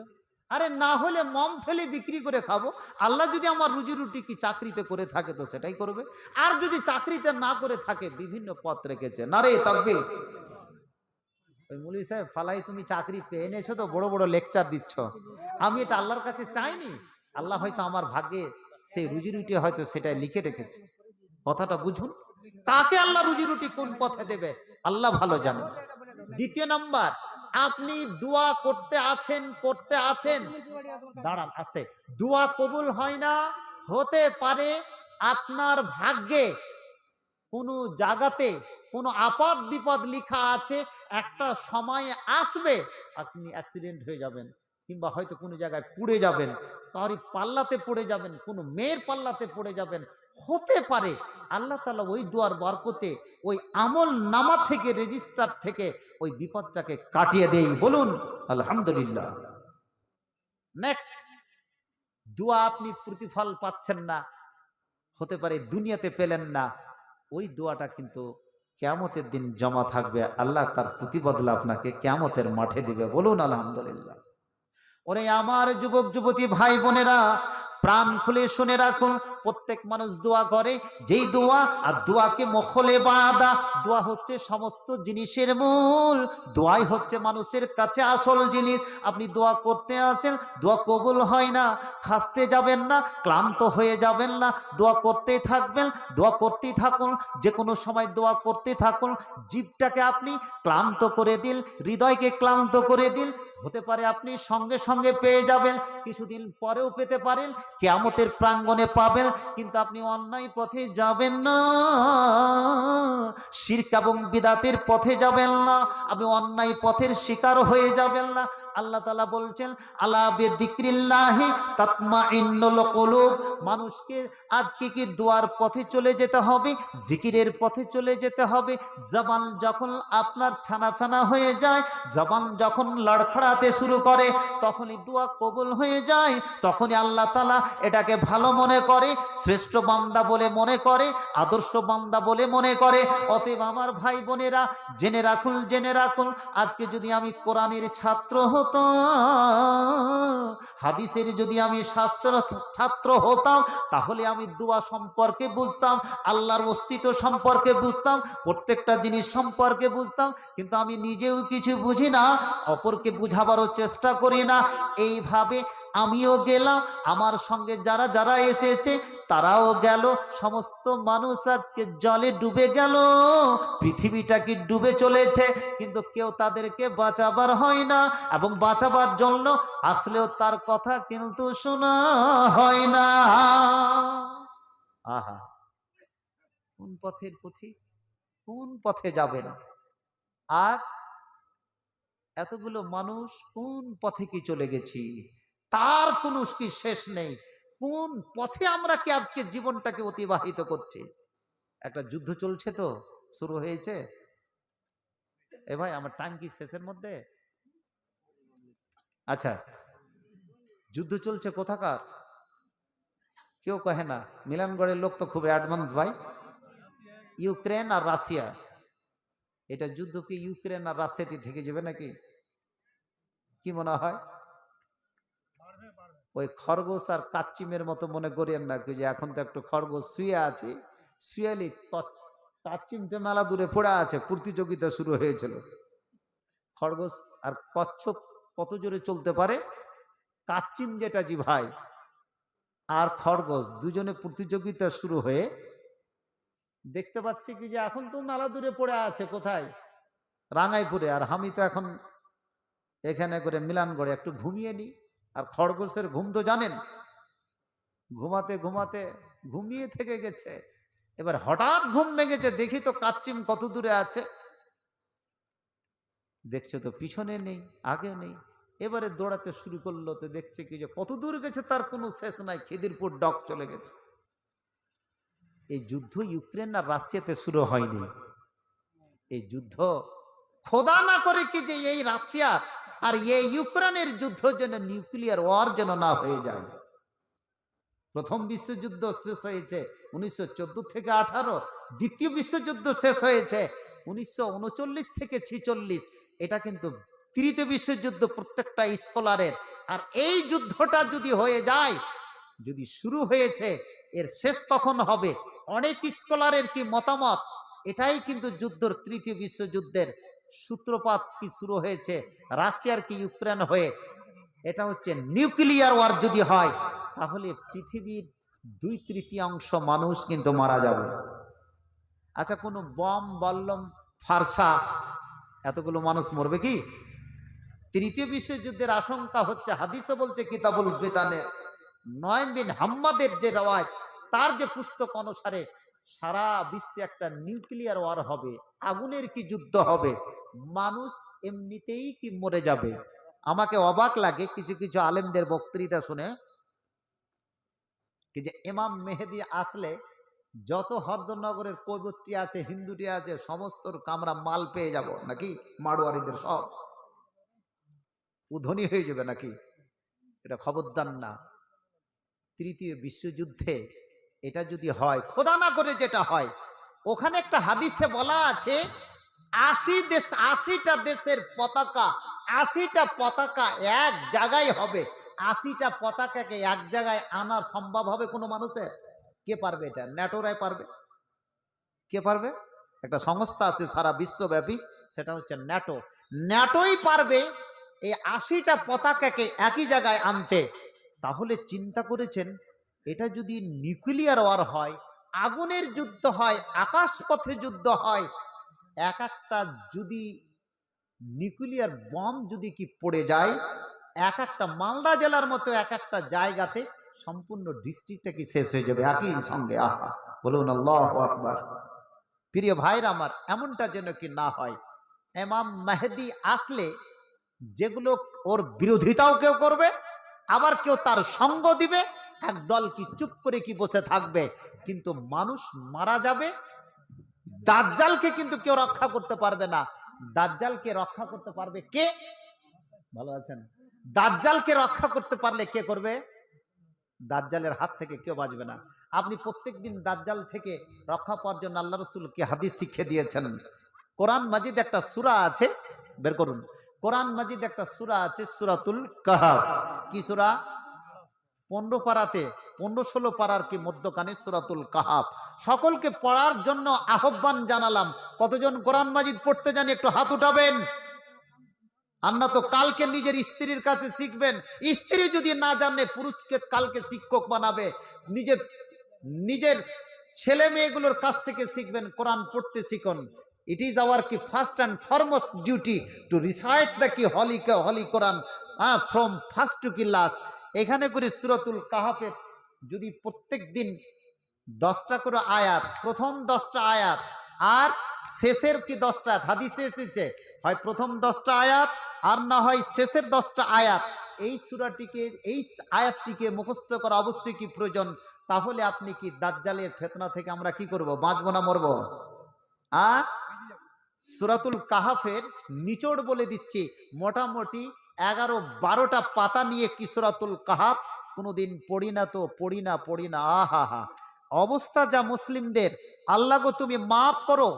আরে না হলে মম ফেলে বিক্রি করে খাবো, আল্লাহ যদি আমার রুজি রুটি কি চাকরিতে করে থাকে তো সেটাই করবে, আর যদি চাকরিতে না করে থাকে বিভিন্ন পথ রেখেছে। নারে তাকবীর। ওই মৌলভী সাহেব ফালাই, তুমি চাকরি পেয়ে এনেছো তো বড় বড় লেকচার দিচ্ছ, আমি এটা আল্লাহর কাছে চাইনি, আল্লাহ হয়তো আমার ভাগ্যে সেই রুজি রুটি হয়তো সেটাই লিখে রেখেছে। কথাটা বুঝুন, কাকে আল্লাহ রুজি রুটি কোন পথে দেবে আল্লাহ ভালো জানে। দ্বিতীয় নাম্বার, আপনি দোয়া করতে আছেন, দাঁড়ান আস্তে, দোয়া কবুল হয় না, হতে পারে আপনার ভাগ্যে কোনো জায়গাতে কোনো আপদ বিপদ লিখা আছে, একটা সময় আসবে আপনি অ্যাক্সিডেন্ট হয়ে যাবেন, কিংবা হয়তো কোনো জায়গায় পুড়ে যাবেন, কারোর পাল্লাতে পড়ে যাবেন, কোনো মেয়ের পাল্লাতে পড়ে যাবেন। হতে পারে আল্লাহ তাআলা ওই দোয়ার বরকতে ওই আমল নামা থেকে, রেজিস্টার থেকে ওই বিপদটাকে কাটিয়ে দেই, বলুন আলহামদুলিল্লাহ। নেক্সট, দোয়া আপনি প্রতিফল পাচ্ছেন না, হতে পারে দুনিয়াতে পেলেন না, ওই দোয়াটা কিন্তু কিয়ামতের দিন জমা থাকবে, আল্লাহ তার প্রতিবদলা আপনাকে কিয়ামতের মাঠে দিবে, বলুন আলহামদুলিল্লাহ। ওরে আমার যুবক যুবতী ভাই বোনেরা, প্রাণ খুলে শুনে রাখুন, প্রত্যেক মানুষ দোয়া করে, যেই দোয়া, আর দোয়াকে মখলে বাদা, দোয়া হচ্ছে সমস্ত জিনিসের মূল, দোয়াই হচ্ছে মানুষের কাছে আসল জিনিস। আপনি দোয়া করতে আছেন, দোয়া কবুল হয় না, খাসতে যাবেন না, ক্লান্ত হয়ে যাবেন না, দোয়া করতেই থাকবেন, দোয়া করতেই থাকুন, যে কোনো সময় দোয়া করতে থাকুন। জিভটাকে আপনি ক্লান্ত করে দিন, হৃদয়কে ক্লান্ত করে দিন, হতে পারে আপনি সঙ্গে সঙ্গে পেয়ে যাবেন, কিছুদিন পরেও পেতে পারেন, কিয়ামতের প্রাঙ্গণে পাবেন, কিন্তু আপনি অন্যায় পথে যাবেন না, শিরক এবং বিদাতের পথে যাবেন না, আপনি অন্যায় পথের শিকার হয়ে যাবেন না। আল্লাহ তাআলা বলছেন, আলা বিযিকরিল্লাহি তাতমাইন্নুল কুলুব, মানুষকে আজকে কি দোয়ার পথে চলে যেতে হবে, জিকিরের পথে চলে যেতে হবে। জবান যখন আপনার ফেনা ফেনা হয়ে যায়, জবান যখন লড়খড়াতে শুরু করে, তখনই দোয়া কবুল হয়ে যায়, তখনই আল্লাহ তাআলা এটাকে ভালো মনে করে, শ্রেষ্ঠ বান্দা বলে মনে করে, আদর্শ বান্দা বলে মনে করে। অতএব আমার ভাই বোনেরা, জেনে রাখুন, জেনে রাখুন, আজকে যদি আমি কোরআনের ছাত্র হতাম, হাদিসের যদি আমি ছাত্র হতাম, তাহলে আমি দোয়া সম্পর্কে বুঝতাম, আল্লাহর অস্তিত্ব সম্পর্কে বুঝতাম, প্রত্যেকটা জিনিস সম্পর্কে বুঝতাম, কিন্তু আমি নিজেও কিছু বুঝি না, অপরকে বুঝাবারও চেষ্টা করি না। এইভাবে আমিও গেলাম, আমার সঙ্গে যারা যারা এসেছে তারাও গেল, সমস্ত মানুষ আজকে জলে ডুবে গেল, পৃথিবীটা কি ডুবে চলেছে, কিন্তু কেউ তাদেরকে বাঁচাবার হয় না, এবং বাঁচাবার জন্য আসলেও তার কথা কিন্তু শোনা হয় না। আহা, কোন পথের পথিক, কোন পথে যাবেন? আর এতগুলো মানুষ কোন পথে কি চলে গেছি, তার কোনো কি শেষ নেই। কোন পথে আমরা কি আজকে জীবনটাকে অতিবাহিত করছি? একটা যুদ্ধ চলছে, তো শুরু হয়েছে। এ ভাই, আমার টাইম কি শেষের মধ্যে? আচ্ছা, যুদ্ধ চলছে কোথাকার? কেউ কহে না। মিলানগড়ের লোক তো খুব অ্যাডভান্স ভাই। ইউক্রেন আর রাশিয়া, এটা যুদ্ধ কি ইউক্রেন আর রাশিয়াতে থেকে যাবে নাকি? কি মনে হয়? ওই খরগোশ আর কাচ্চিমের মতো মনে করিয়েন না, যে এখন তো একটু খরগোশ শুয়ে আছে, শুয়ালি কাচ্চিমটা মেলা দূরে পড়ে আছে, প্রতিযোগিতা শুরু হয়েছিল। খরগোশ আর কচ্ছপ কত জোরে চলতে পারে, কাচ্চিম যেটা জি ভাই আর খরগোশ দুজনে প্রতিযোগিতা শুরু হয়ে, দেখতে পাচ্ছি কি যে এখন তো মেলা দূরে পড়ে আছে, কোথায়? রাঙ্গাইপুরে। আর আমি তো এখন এখানে করে মিলানগড়ে একটু ঘুমিয়ে নি। আর খরগোশের ঘুম তো জানেন, ঘুমাতে ঘুমাতে ঘুমিয়ে থেকে গেছে। এবার হঠাৎ ঘুম ভেঙেছে, দেখি তো কাচ্চিম কত দূরে আছে, দেখছে তো পিছনে নেই, আগে নেই। এবারে দৌড়াতে শুরু করলো, তো দেখছে কি যে কত দূর গেছে তার কোনো শেষ নাই, খিদিরপুর ডক চলে গেছে। এই যুদ্ধ ইউক্রেন আর রাশিয়াতে শুরু হয়নি, এই যুদ্ধ খোদা না করে কি যে এই রাশিয়া আর এই ইউক্রেনের যুদ্ধ যেন নিউক্লিয়ার ওয়ার যেন না হয়ে যায়। প্রথম বিশ্বযুদ্ধ শেষ হয়েছে 1914 থেকে 18, দ্বিতীয় বিশ্বযুদ্ধ শেষ হয়েছে 1939 থেকে 46। এটা কিন্তু তৃতীয় বিশ্বযুদ্ধ প্রত্যেকটা স্কলারের। আর এই যুদ্ধটা যদি হয়ে যায়, যদি শুরু হয়েছে, এর শেষ কখন হবে, অনেক স্কলারের কি মতামত, এটাই কিন্তু যুদ্ধের তৃতীয় বিশ্বযুদ্ধের সূত্রপাত কি শুরু হয়েছে রাশিয়ার কি ইউক্রেন হয়ে। এটা হচ্ছে নিউক্লিয়ার ওয়ার যদি হয়, তাহলে পৃথিবীর 2/3 মানুষ কিন্তু মারা যাবে। আচ্ছা, কোনো বম বল্লম ফারসা এতগুলো মানুষ মরবে কি? তৃতীয় বিশ্বযুদ্ধের আশঙ্কা হচ্ছে, হাদিসে বলছে কিতাবুল ফিতানে, নয়ম বিন হাম্মাদের যে রওয়ায়াত, তার যে পুস্তক অনুসারে সারা বিশ্বে একটা নিউক্লিয়ার ওয়ার হবে, আগুনের কি যুদ্ধ হবে, মানুষ এমনিতেই কি মরে যাবে। আমাকে অবাক লাগে কিছু কিছু আলেমদের বক্তৃতা শুনে, কি যে ইমাম মেহেদি আসলে যত হরদনগরের কৈবর্তী আছে, হিন্দুটি আছে, সমস্ত কামরা মাল পেয়ে যাব নাকি, মাড়োয়ারিদের সব উধনী হয়ে যাবে নাকি। এটা খবরদার না। তৃতীয় বিশ্বযুদ্ধে এটা যদি হয়, খোদা না করে যেটা হয়, ওখানে একটা হাদিসে বলা আছে 80টা দেশের পতাকা, 80টা পতাকা এক জায়গায় হবে, 80টা পতাকাকে এক জায়গায় আনার সম্ভব হবে কোনো মানুষের? কে পারবে এটা? ন্যাটোরাই পারবে। কে পারবে? একটা সংস্থা আছে সারা বিশ্বব্যাপী, সেটা হচ্ছে ন্যাটো। ন্যাটোই পারবে এই 80টা পতাকাকে একই জায়গায় আনতে। তাহলে চিন্তা করেছেন, এটা যদি নিউক্লিয়ার ওয়ার হয়, আগুনের যুদ্ধ হয়, আকাশপথে যুদ্ধ হয়, এক একটা যদি নিউক্লিয়ার বম যদি কি পড়ে যায়, এক একটা মালদা জেলার মতো এক একটা জায়গাতে সম্পূর্ণ ডিস্ট্রিক্টটা কি শেষ হয়ে যাবে একই সঙ্গে। আহা, বলুন আল্লাহু আকবার। প্রিয় ভাইরা আমার, এমনটা যেন কি না হয়। ইমাম মেহেদী আসলে যেগুলো ওর বিরোধিতাও কেউ করবে, আবার কেউ তার সঙ্গ দিবে, একদল কি চুপ করে কি বসে থাকবে, কিন্তু মানুষ মারা যাবে। দাজ্জালকে কিন্তু কেউ রক্ষা করতে পারবে না। দাজ্জালকে রক্ষা করতে পারবে কে? ভালো আছেন? দাজ্জালকে রক্ষা করতে পারলে কে করবে? দাজ্জালের হাত থেকে কেউ বাঁচবে না। আপনি প্রত্যেকদিন দাজ্জাল থেকে রক্ষা পাওয়ার জন্য আল্লাহ রাসূলকে হাদিস শিখিয়ে দিয়েছেন। কোরআন মাজিদ একটা সূরা আছে, বের করুন। কোরআন মাজিদ একটা সূরা আছে, সূরাতুল কাহাফ। কি সূরা? 15 পারাতে, 15-16 পারার কি মধ্যখানে সূরাতুল কাহাফ। সকলকে পড়ার জন্য আহ্বান জানালাম। কতজন কোরআন মাজিদ পড়তে জানি একটু হাত উঠাবেন। আন্না তো কালকে নিজের স্ত্রীর কাছে শিখবেন। স্ত্রী যদি না জানে, পুরুষকে কালকে শিক্ষক বানাবে। নিজের ছেলে মেয়েগুলোর কাছ থেকে শিখবেন, কোরআন পড়তে শিখুন। ইট ইজ আওয়ার কি first and foremost duty to recite the কি হলি কোরআন ফ্রম ফার্স্ট টু কি লাস্ট। এখানে করে সূরাতুল কাহাফের যদি প্রত্যেক দিন 10টা করে আয়াত, প্রথম 10টা আয়াত আর শেষের কি 10টা হাদিসে এসেছে, হয় প্রথম 10টা আয়াত আর না হয় শেষের 10টা আয়াত, এই সূরাটিকে, এই আয়াতটিকে মুখস্থ করা অবশ্যই কি প্রয়োজন। তাহলে আপনি কি দাজ্জালের ফিতনা থেকে আমরা কি করব? বাঁচবো না মরবো? সূরাতুল কাহাফের নিচড় বলে দিচ্ছি, মোটামুটি 11-12টা পাতা নিয়ে কি সূরাতুল কাহাফ। কোনোদিন পড়ি না তো পড়ি না। আহা হা, অবস্থা যা মুসলিমদের। আল্লাহ গো তুমি মাফ করো।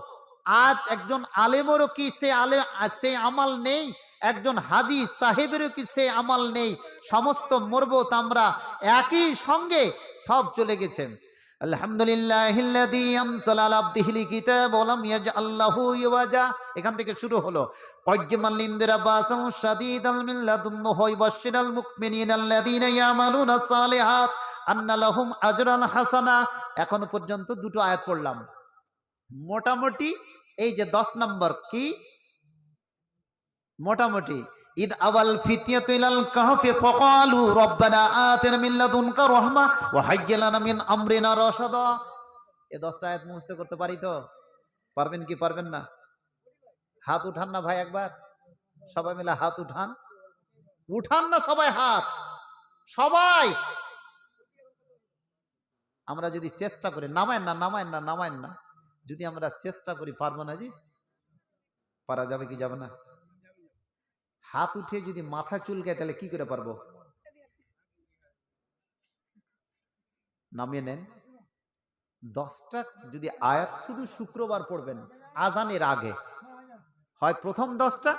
আজ একজন আলেমেরও কি সে আমাল নেই, একজন হাজি সাহেবেরও কি সে আমাল নেই। সমস্ত মরবত আমরা একই সঙ্গে সব চলে গেছেন। আলহামদুলিল্লাহিল্লাযী আনজালা আলা আবদিহিল কিতাব ওয়া লাম ইয়াজআল লাহু ইওয়াজা। এখান থেকে শুরু হলো। কায়্যিমান লিনদিরা বাসান শাদীদাল মিন লাদুন্নহু ইবাশশিরাল মুমিনিনা আল্লাযীনা ইয়ামালুনা সালিহাত আন্না লাহুম আজরান হাসানা। এখন পর্যন্ত দুটো আয়াত পড়লাম। মোটামুটি এই যে 10 নম্বর কি, মোটামুটি ইদ আওয়াল ফিতিয়াতু ইলাল কাহফি ফাকালু রব্বানা আতিনা মিন লাদুনকা রাহমা ওয়া হাইয়্যি লানা মিন আমরিনা রাশাদা। এই 10টা আয়াত মুখস্থ করতে পারি তো? পারবেন কি পারবেন না? হাত উঠান না ভাই, একবার সবাই মিলে হাত উঠান। উঠান না সবাই হাত, সবাই। আমরা যদি চেষ্টা করি, নামায়েন না, যদি আমরা চেষ্টা করি, পারবো না জি? পারা যাবে কি যাবে না? হাত উঠে যদি মাথা চুলকায় তাহলে কি করে পারবো? নামিয়ে নেন। 10টা যদি আয়াত শুধু শুক্রবার পড়বেন আজানের আগে, হয় প্রথম 10টা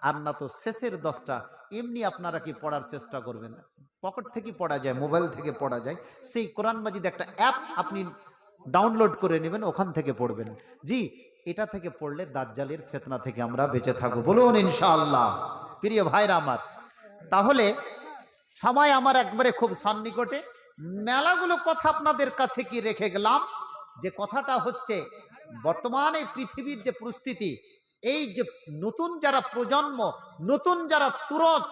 আর না তো শেষের 10টা। এমনি আপনারা কি পড়ার চেষ্টা করবেন। পকেট থেকে পড়া যায়, মোবাইল থেকে পড়া যায়। সেই কোরআন মাজিদ একটা অ্যাপ আপনি ডাউনলোড করে নেবেন, ওখান থেকে পড়বেন। জি, এটা থেকে পড়লে দাজ্জালের ফিতনা থেকে আমরা বেঁচে থাকবো, বলুন ইনশাআল্লাহ। প্রিয় ভাইরা আমার, তাহলে সময় আমার একবারে খুব সন্নিকটে। মেলাগুলো কথা আপনাদের কাছে কি রেখে গেলাম, যে কথাটা হচ্ছে বর্তমানে পৃথিবীর যে পরিস্থিতি, এই যে নতুন যারা প্রজন্ম, নতুন যারা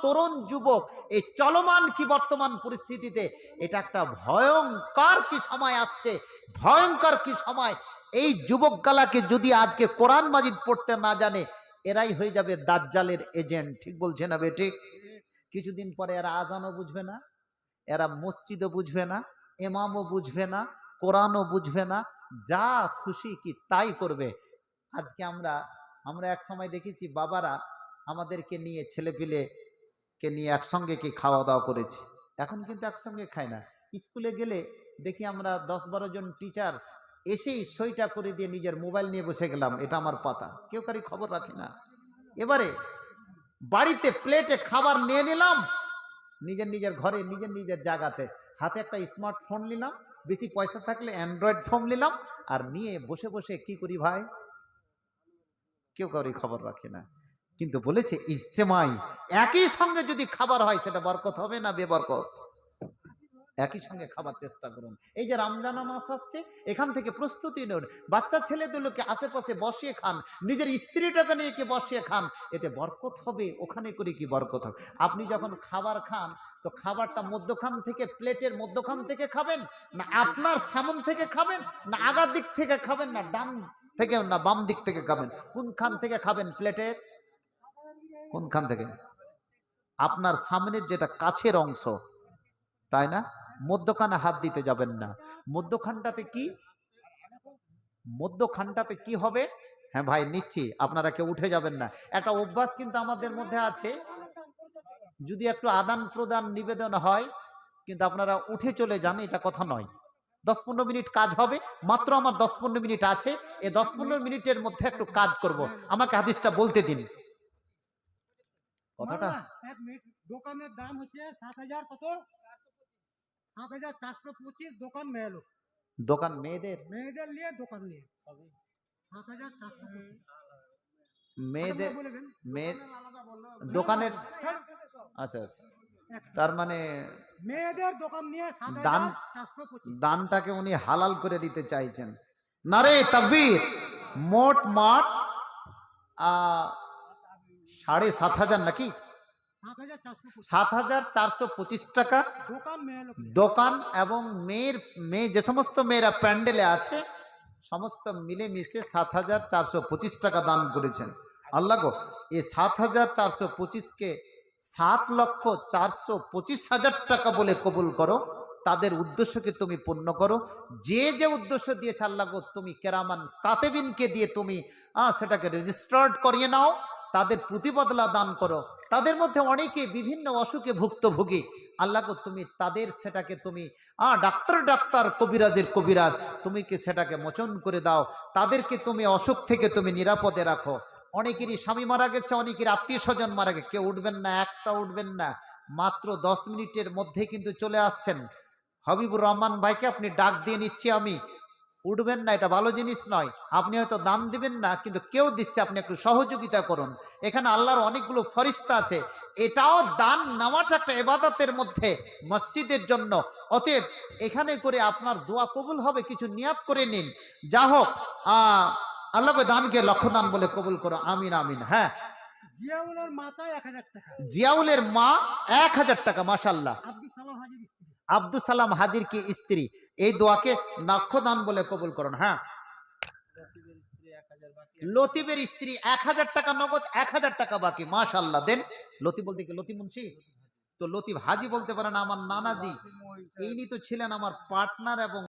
তরুণ যুবক, এই চলমান কি বর্তমান পরিস্থিতিতে এটা একটা ভয়ঙ্কর কি সময় আসছে, ভয়ঙ্কর কি সময়। এই যুবক গালাকে যদি আজকে কোরআন মাজিদ পড়তে না জানে, এরাই হয়ে যাবে দাজ্জালের এজেন্ট। ঠিক বলছে না বেঠিক? কিছুদিন পরে এরা আজানও বুঝবে না, এরা মসজিদও বুঝবে না, ইমামও বুঝবে না, কোরআনও বুঝবে না, যা খুশি কি তাই করবে। আজকে আমরা এক সময় দেখেছি বাবারা আমাদেরকে নিয়ে, ছেলেপিলেকে নিয়ে একসঙ্গে কি খাওয়া দাওয়া করেছে। এখন কিন্তু একসঙ্গে খায় না। স্কুলে গেলে দেখি আমরা 10-12 জন টিচার এসেই সইটা করে দিয়ে নিজের মোবাইল নিয়ে বসে গেলাম, এটা আমার পাতা, কেউ কারি খবর রাখে না। এবারে বাড়িতে প্লেটে খাবার নিয়ে নিলাম, নিজের নিজের ঘরে নিজের নিজের জায়গাতে হাতে একটা স্মার্টফোন নিলাম, বেশি পয়সা থাকলে অ্যান্ড্রয়েড ফোন নিলাম, আর নিয়ে বসে বসে কি করি ভাই, কেউ কাউরি খবর রাখে না। কিন্তু বলেছে ইজতেমাই, একই সঙ্গে যদি খাবার হয় সেটা বরকত হবে না বেবরকত? একই সঙ্গে খাবার চেষ্টা করুন। এই যে রমজান মাস আসছে, এখান থেকে প্রস্তুতি নিন। বাচ্চা ছেলেদেরকে আশেপাশে বসিয়ে খান, নিজের স্ত্রীটাকে নিয়ে কি বসিয়ে খান, এতে বরকত হবে। ওখানে করে কি বরকত হবে? আপনি যখন খাবার খান তো খাবারটা মধ্যখান থেকে, প্লেটের মধ্যখান থেকে খাবেন, না আপনার সামন থেকে খাবেন, না আগার দিক থেকে খাবেন, না ডান থেকে না বাম দিক থেকে খাবেন? কোনখান থেকে খাবেন? প্লেটের কোনখান থেকে? আপনার সামনের যেটা কাছের অংশ, তাই না? মধ্যখানে হাত দিতে যাবেন না। মধ্যখানটাতে কি হবে? হ্যাঁ ভাই নিচ্ছি, আপনারা কেউ উঠে যাবেন না। একটা অভ্যাস কিন্তু আমাদের মধ্যে আছে, যদি একটু আদান প্রদান নিবেদন হয় কিন্তু আপনারা উঠে চলে যান, এটা কথা নয়। 10-15 মিনিট কাজ হবে মাত্র, আমার 10-15 মিনিট আছে, এই 10-15 মিনিটের মধ্যে একটু কাজ করব। আমাকে হাদিসটা বলতে দিন। কথাটা এক মিনিট। দোকানের দাম হচ্ছে 7,000 কত? 7,425। দোকান মেয়েলো, দোকান মেয়েদের নিয়ে দোকান নিয়ে 7,425 মেয়েদের দোকানের। আচ্ছা আচ্ছা, তার মানে মেয়েদের দোকান নিয়ে দান 7,425। দানটাকে উনি হালাল করে দিতে চাইছেন। নারে তাকবীর। মোট মাঠ 7,500 নাকি 7,425 টাকা দোকান মেয়েলো, দোকান। এবং মেয়ে যে সমস্ত মেয়েরা প্যান্ডেলে আছে সমস্ত মিলেমিশে 7,425 টাকা দান করেছেন। আল্লাহ গো, এই 7,425কে 7,425,000 টাকা বলে কবুল করো। তাদের উদ্দেশ্যকে তুমি পূর্ণ করো। যে যে উদ্দেশ্য দিয়েছে আল্লাহ গো, তুমি কেরামান কাতেবিনকে দিয়ে তুমি সেটাকে রেজিস্টার্ড করিয়ে নাও। তাদের প্রতিবদলা দান করো। তাদের মধ্যে অনেকে বিভিন্ন অসুখে ভুক্তভোগী, আল্লাহ গো তুমি তাদের সেটাকে তুমি ডাক্তার কবিরাজের কবিরাজ, তুমি কি সেটাকে মোচন করে দাও। তাদেরকে তুমি অসুখ থেকে তুমি নিরাপদে রাখো। অনেকেরই স্বামী মারা গেছে, অনেকের আত্মীয় স্বজন মারা গেছে, কেউ উঠবেন না, একটা উঠবেন না। মাত্র 10 মিনিটের মধ্যে কিন্তু চলে আসছেন। হাবিবুর রহমান ভাইকে আপনি ডাক দিয়ে নিচ্ছি আমি, উঠবেন না, এটা ভালো জিনিস নয়। আপনি হয়তো দান দিবেন না, কিন্তু কেউ দিচ্ছে, আপনি একটু সহযোগিতা করুন। এখানে আল্লাহর অনেকগুলো ফরিস্তা আছে, এটাও দান নেওয়াটা একটা ইবাদতের মধ্যে মসজিদের জন্য। অতএব এখানে করে আপনার দোয়া কবুল হবে, কিছু নিয়াত করে নিন। যা হোক, আল্লাহ দানকে লক্ষ্য দান বলে কবুল করো, আমিন আমিন। হ্যাঁ, জিয়াউলের মাথায় 1,000 টাকা, জিয়াউলের মা 1,000 টাকা, মাশাআল্লাহ। আব্দুল সালাম হাজির স্ত্রী, আব্দুল সালাম হাজির কি স্ত্রী, এই দোয়াকে লক্ষ্য দান বলে কবুল করুন। হ্যাঁ, লতিফের স্ত্রী 1,000 টাকা নগদ, 1,000 টাকা বাকি, মাশাআল্লাহ। দেন। লতিফ বলতে কি লতিফ মুন্সি? তো লতিফ হাজি বলতে পারেন আমার নানাজি। ইনি তো ছিলেন আমার পার্টনার এবং